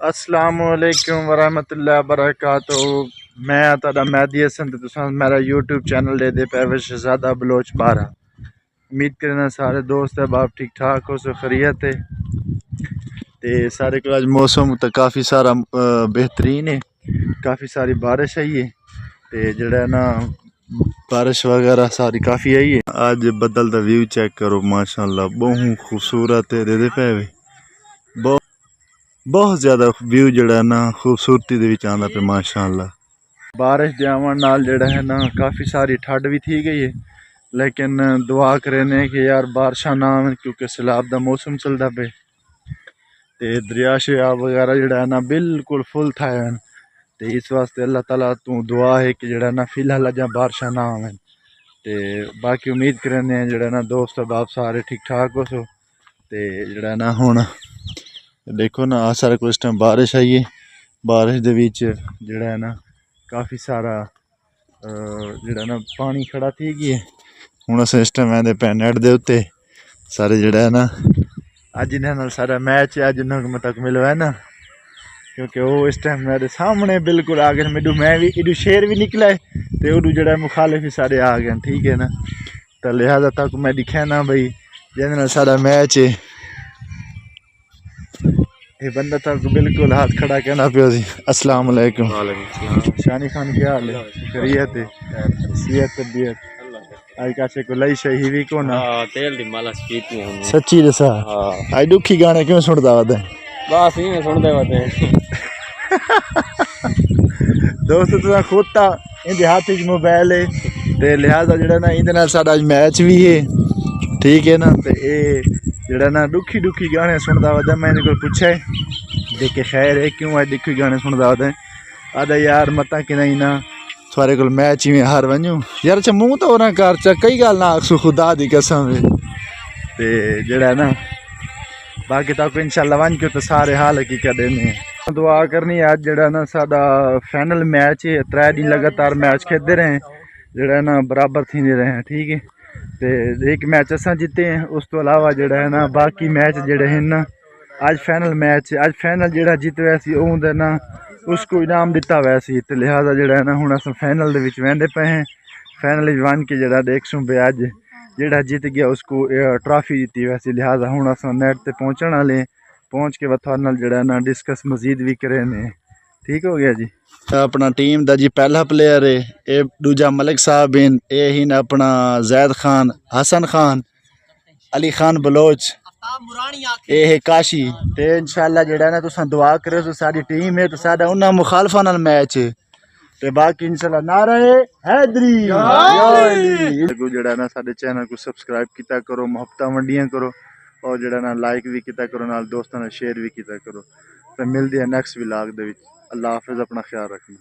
अस्सलामुअलैकुम वरहमतुल्लाहि वबरकातुहू। मैं तुहाडा मेहदी हसन ते तुसां मेरा यूट्यूब चैनल दे पे शहजादा बलोच 12। उम्मीद करना सारे दोस्त अहबाब ठीक ठाक हो सो खैरियत है। ते सारे को अज मौसम तो काफ़ी सारा बेहतरीन है, काफ़ी सारी बारिश आई है ते जड़ा ना बारिश वगैरह सारी काफ़ी आई है। आज बदल का व्यू चेक करो माशाल्लाह, बहुत खूबसूरत है। दे पे बहुत ज़्यादा व्यू जड़ा ना खूबसूरती दे विच आंदा पे माशाल्लाह। बारिश दे आवन नाल जड़ा है ना काफ़ी सारी ठंड भी थी गई है, लेकिन दुआ करें कि यार बारिशां ना आवन क्योंकि सैलाब दा मौसम चलदा पे ते दरिया शरिया वगैरह जड़ा है ना बिल्कुल फुल था। ते इस वास्ते अल्लाह ताला तू दुआ है कि जड़ा ना फिलहाल अजा बारिशां ना आवन। ते बाकी उम्मीद करने जड़ा ना दोस्त बाप सारे ठीक ठाक हो सो। ते जड़ा ना हुण देखो ना आ सारे को इस टाइम बारिश आई है। बारिश दे विच जड़ा है ना काफ़ी सारा जड़ा ना पानी खड़ा थी गया है। हुण अस इस टाइम आंदे पे नेट दे उत्ते सारे जड़ा है ना अज इन्हां नाल सारा मैच अज इन्हां तक मिलो है ना, क्योंकि वो इस टाइम मेरे सामने बिल्कुल आ गए। मेडू मैं भी इडू शेर भी निकला है तो उडू जड़ा मुखालिफ भी सारे आ गए, ठीक है ना। तो लिहाजा तक मैं दिखा ना भाई जिन्हें सारा मैच है ये बंदा तक बिल्कुल हाथ खड़ा कहना पियो जी। अस्सलाम वालेकुम। शानी खान क्या हाल है? खैरियत है? सेहत तबीयत आज कासे को लई सही भी को ना तेल दी मालिश कीती हमने। सच्ची दसा आज दुखी गाने क्यों सुनदा वदा बस इवें सुनदे वदे दोस्त तुसा खुद ता इंदे हाथ च मोबाइल है ते लिहाजा जड़ा ना इंदे नाल साडा आज मैच भी है, ठीक है ना। ते ए जड़ा ना दुखी दुखी गाने सुनदा वदा मैं इनको पूछा देखे खैर है क्यों आज दुखी गाने सुनदा वदा आदा यार मता कि नहीं ना थोड़े को मैच में हार वनूं यार। अच्छा मुंह तो ना कर चा कई गल ना आखसू खुदा दी कसम है ते जड़ा ना बाकी तक इंशाल्लाह वन के तो सारे हाल हकीकत देने दुआ करनी है। आज जड़ा ना साडा फाइनल मैच है, 3 दिन लगातार मैच खेलते रहे जड़ा ना बराबर थी रहे हैं, ठीक है। ते एक मैच असा जीते हैं, उस तो अलावा जड़ा है ना बाकी मैच जड़े हैं ना आज फाइनल मैच आज फाइनल जड़ा जीत वैसी उन्हें ना उसको इनाम दिता वैसी। तो लिहाजा जड़ा है ना हुण अस फाइनल दे विच वेंदे पे हैं। फाइनल वन के जड़ा देखसूं पे अज जेड़ा जीत गया उसको ट्रॉफी दी वैसे। लिहाजा हुण अस नेट ते पहुंचण वाले पहुंच के थोड़े नाल जड़ा ना डिस्कस मजीद भी करे ने, ठीक हो गया जी। अपना टीम दा जी पहला प्लेयर है ये दूजा मलिक साहब इन ये ही अपना जैद खान हसन खान अली खान बलोच ये है काशी। ते इंशाल्लाह जड़ा ना तुसां दुआ करो तो सारी टीम है तो साडा उन्हां मुखालफां नाल मैच है ते बाकी इंशाल्लाह नारे हैदरी जड़ा ना साडे चैनल को सब्सक्राइब किया करो, मोहब्बतां वंडियां करो और जड़ा ना लाइक भी किया करो, नाल दोस्तां नाल शेयर भी किया करो। तो मिलदी है नेक्स्ट व्लॉग दे विच। अल्लाह हाफिज़, अपना ख्याल रखना।